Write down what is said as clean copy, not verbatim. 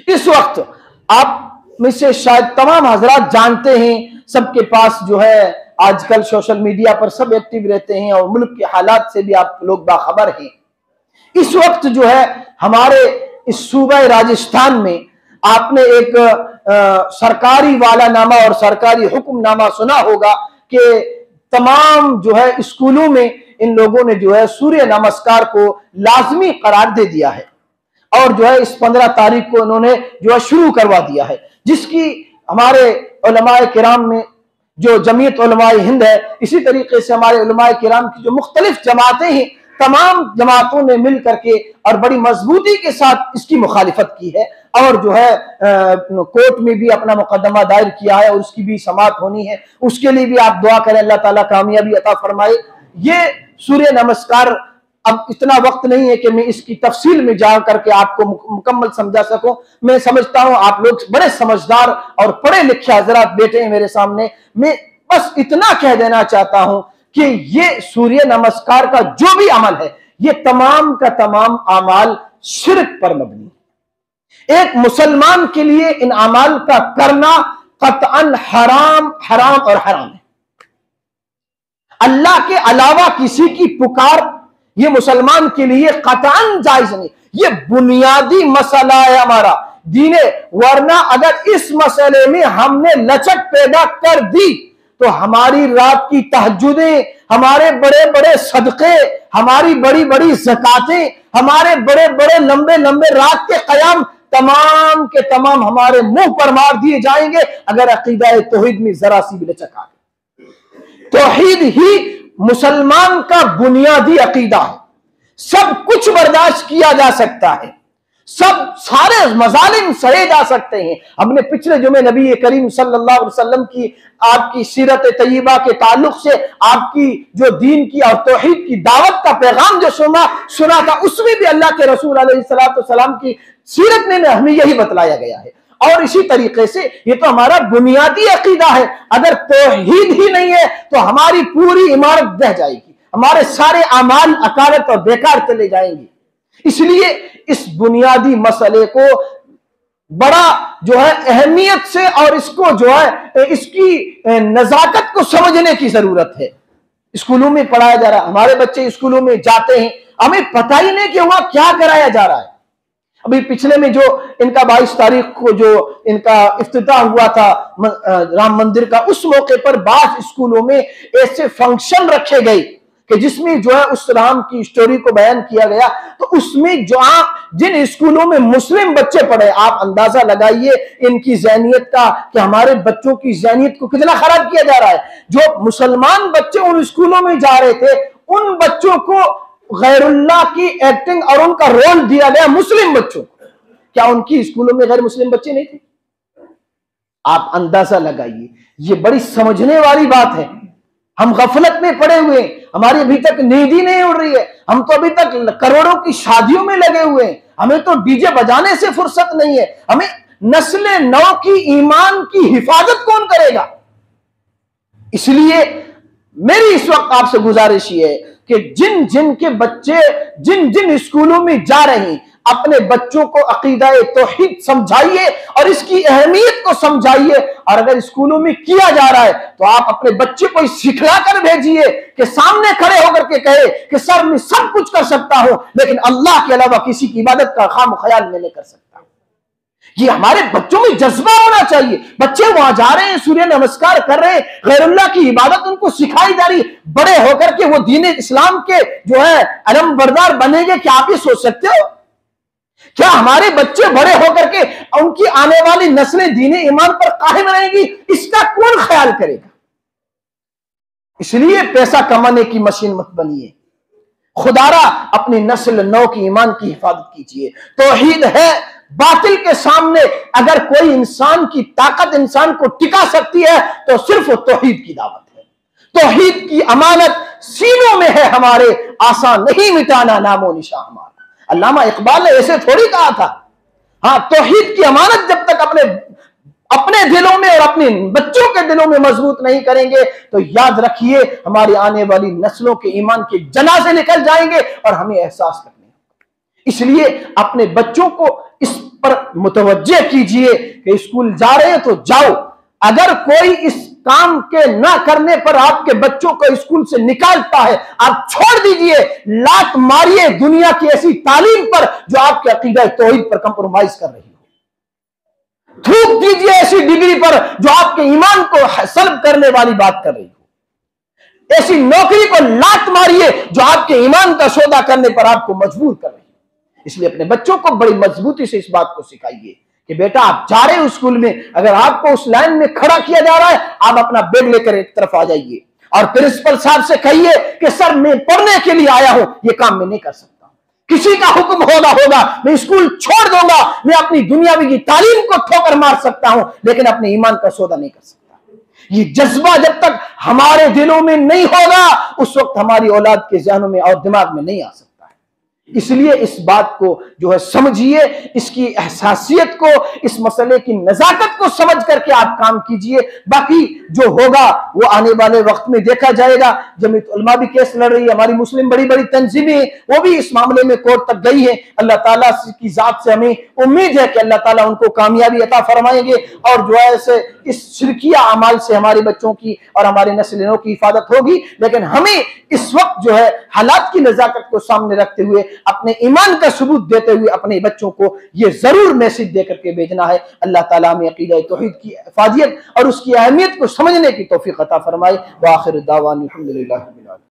इस वक्त आप में से शायद तमाम हजरात जानते हैं, सबके पास जो है आजकल सोशल मीडिया पर सब एक्टिव रहते हैं और मुल्क के हालात से भी आप लोग बाखबर हैं। इस वक्त जो है हमारे इस सूबा राजस्थान में आपने एक सरकारी वालानामा और सरकारी हुक्मनामा सुना होगा कि तमाम जो है स्कूलों में इन लोगों ने जो है सूर्य नमस्कार को लाजमी करार दे दिया है और जो है इस 15 तारीख को उन्होंने जो है शुरू करवा दिया है, जिसकी हमारे उलमाए किराम में जो जमीयत उलमाए हिंद है, इसी तरीके से हमारे उलमाए किराम की जो मुख्तलिफ जमातें हैं, तमाम जमातों ने मिल करके और बड़ी मजबूती के साथ इसकी मुखालिफत की है और जो है कोर्ट में भी अपना मुकदमा दायर किया है और उसकी भी समाअत होनी है। उसके लिए भी आप दुआ करें, अल्लाह ताला कामयाबी अता फरमाए। ये सूर्य नमस्कार, अब इतना वक्त नहीं है कि मैं इसकी तफसील में जा करके आपको मुकम्मल समझा सकूं। मैं समझता हूं आप लोग बड़े समझदार और पढ़े लिखे हजरात बैठे हैं मेरे सामने। मैं बस इतना कह देना चाहता हूं कि ये सूर्य नमस्कार का जो भी अमल है, ये तमाम का तमाम अमाल शिर्क पर मबनी है। एक मुसलमान के लिए इन अमाल का करना कतअन हराम और हराम है। अल्लाह के अलावा किसी की पुकार ये मुसलमान के लिए कतअन जायज नहीं। ये बुनियादी मसला है हमारा दीन, वरना अगर इस मसले में हमने लचक पैदा कर दी तो हमारी रात की तहज्जुदें, हमारे बड़े बड़े सदके, हमारी बड़ी बड़ी ज़कातें, हमारे बड़े बड़े लंबे लंबे रात के क़याम तमाम के तमाम हमारे मुंह पर मार दिए जाएंगे अगर अकीदा तौहीद में जरा सी भी लचक आ गई। तौहीद ही मुसलमान का बुनियादी अकीदा है। सब कुछ बर्दाश्त किया जा सकता है, सब सारे मजालिम सहे जा सकते हैं। हमने पिछले जुमे नबी करीम सल्लल्लाहु अलैहि वसल्लम की आपकी सीरत तय्यबा के ताल्लुक से आपकी जो दीन की और तौहीद की दावत का पैगाम जो सुना था, उसमें भी अल्लाह के रसूल अलैहिस्सलाम की सीरत में हमें यही बतलाया गया है। और इसी तरीके से ये तो हमारा बुनियादी अकीदा है। अगर तौहीद ही नहीं है तो हमारी पूरी इमारत रह जाएगी, हमारे सारे अमाल अकारत और बेकार चले जाएंगे। इसलिए इस बुनियादी मसले को बड़ा जो है अहमियत से और इसको जो है इसकी नजाकत को समझने की जरूरत है। स्कूलों में पढ़ाया जा रहा है, हमारे बच्चे स्कूलों में जाते हैं, हमें पता ही नहीं कि वहां क्या कराया जा रहा है। अभी पिछले में जो इनका 22 तारीख को जो इनका इफ्तिताह हुआ था राम मंदिर का, उस मौके पर बाज़ स्कूलों में ऐसे फंक्शन रखे गए कि जिसमें जो है उस राम की स्टोरी को बयान किया गया। तो उसमें जो जिन स्कूलों में मुस्लिम बच्चे पढ़े, आप अंदाजा लगाइए इनकी ज़हनियत का कि हमारे बच्चों की ज़हनियत को कितना खराब किया जा रहा है। जो मुसलमान बच्चे उन स्कूलों में जा रहे थे, उन बच्चों को गैरुल्लाह की एक्टिंग और उनका रोल दिया गया मुस्लिम बच्चों को। क्या उनकी स्कूलों में गैर मुस्लिम बच्चे नहीं थे? आप अंदाजा लगाइए। ये बड़ी समझने वाली बात है। हम गफलत में पड़े हुए हैं, हमारी अभी तक नींद ही नहीं उड़ रही है, हम तो अभी तक करोड़ों की शादियों में लगे हुए हैं, हमें तो डीजे बजाने से फुर्सत नहीं है। हमें नस्ल नौ की ईमान की हिफाजत कौन करेगा? इसलिए मेरी इस वक्त आपसे गुजारिश ये है कि जिन जिन के बच्चे जिन जिन स्कूलों में जा रहे हैं, अपने बच्चों को अकीदा तौहीद समझाइए और इसकी अहमियत को समझाइए। और अगर स्कूलों में किया जा रहा है तो आप अपने बच्चे को सिखला कर भेजिए कि सामने खड़े होकर के कहे कि सर मैं सब कुछ कर सकता हूं, लेकिन अल्लाह के अलावा किसी की इबादत का खाम ख्याल मैं नहीं कर सकता। ये हमारे बच्चों में जज्बा होना चाहिए। बच्चे वहां जा रहे हैं, सूर्य नमस्कार कर रहे हैं, गैरुल्लाह की इबादत उनको सिखाई जा रही। बड़े होकर के वो दीन इस्लाम के जो है अलमबरदार बनेंगे, क्या आप ये सोच सकते हो? क्या हमारे बच्चे बड़े होकर के उनकी आने वाली नस्लें दीन ईमान पर कायम रहेंगी? इसका कौन ख्याल करेगा? इसलिए पैसा कमाने की मशीन मत बनिए। खुदारा अपनी नस्ल नौ की ईमान की हिफाजत कीजिए। तौहीद है, बातिल के सामने अगर कोई इंसान की ताकत इंसान को टिका सकती है तो सिर्फ तौहीद की दावत है। तौहीद की अमानत सीनों में है हमारे, आसान नहीं मिटाना नामो निशान हमारा। अल्लामा इकबाल ने ऐसे थोड़ी कहा था। हाँ, तौहीद की अमानत जब तक अपने दिलों में और अपने बच्चों के दिलों में मजबूत नहीं करेंगे तो याद रखिए हमारी आने वाली नस्लों के ईमान के जनाजे निकल जाएंगे और हमें एहसास करने। इसलिए अपने बच्चों को इस पर मुतवज्जे कीजिए कि स्कूल जा रहे हैं तो जाओ। अगर कोई इस काम के ना करने पर आपके बच्चों को स्कूल से निकालता है, आप छोड़ दीजिए, लात मारिए दुनिया की ऐसी तालीम पर जो आपके अकीदा तौहीद पर कंप्रोमाइज कर रही हो। थूक दीजिए ऐसी डिग्री पर जो आपके ईमान को सल्ब करने वाली बात कर रही हो। ऐसी नौकरी को लात मारिए जो आपके ईमान का सौदा करने पर आपको मजबूर कर रही है। इसलिए अपने बच्चों को बड़ी मजबूती से इस बात को सिखाइए कि बेटा आप जा रहे हो स्कूल में, अगर आपको उस लाइन में खड़ा किया जा रहा है, आप अपना बैग लेकर एक तरफ आ जाइए और प्रिंसिपल साहब से कहिए कि सर मैं पढ़ने के लिए आया हूं, ये काम मैं नहीं कर सकता, किसी का हुक्म होगा मैं स्कूल छोड़ दूंगा, मैं अपनी दुनियावी की तालीम को ठोकर मार सकता हूं लेकिन अपने ईमान का सौदा नहीं कर सकता। ये जज्बा जब तक हमारे दिलों में नहीं होगा उस वक्त हमारी औलाद के ज़हनों में और दिमाग में नहीं आ सकता। इसलिए इस बात को जो है समझिए, इसकी एहसासियत को, इस मसले की नजाकत को समझ करके आप काम कीजिए। बाकी जो होगा वो आने वाले वक्त में देखा जाएगा। जमीयत उलमा भी केस लड़ रही है, हमारी मुस्लिम बड़ी बड़ी तंजीमें वो भी इस मामले में कोर्ट तक गई है। अल्लाह ताला की जात से हमें उम्मीद है कि अल्लाह ताला उनको कामयाबी अता फरमाएंगे और जो है इस शिरकिया अमाल से हमारे बच्चों की और हमारे नस्लों की हिफाजत होगी। लेकिन हमें इस वक्त जो है हालात की नजाकत को सामने रखते हुए, अपने ईमान का सबूत देते हुए अपने बच्चों को यह जरूर मैसेज देकर के भेजना है। अल्लाह ताला हमें अकीदा तौहीद की हिफाजत और उसकी अहमियत को समझने की तौफीक अता फरमाए। व आखिर दावाना अल्हम्दुलिल्लाह।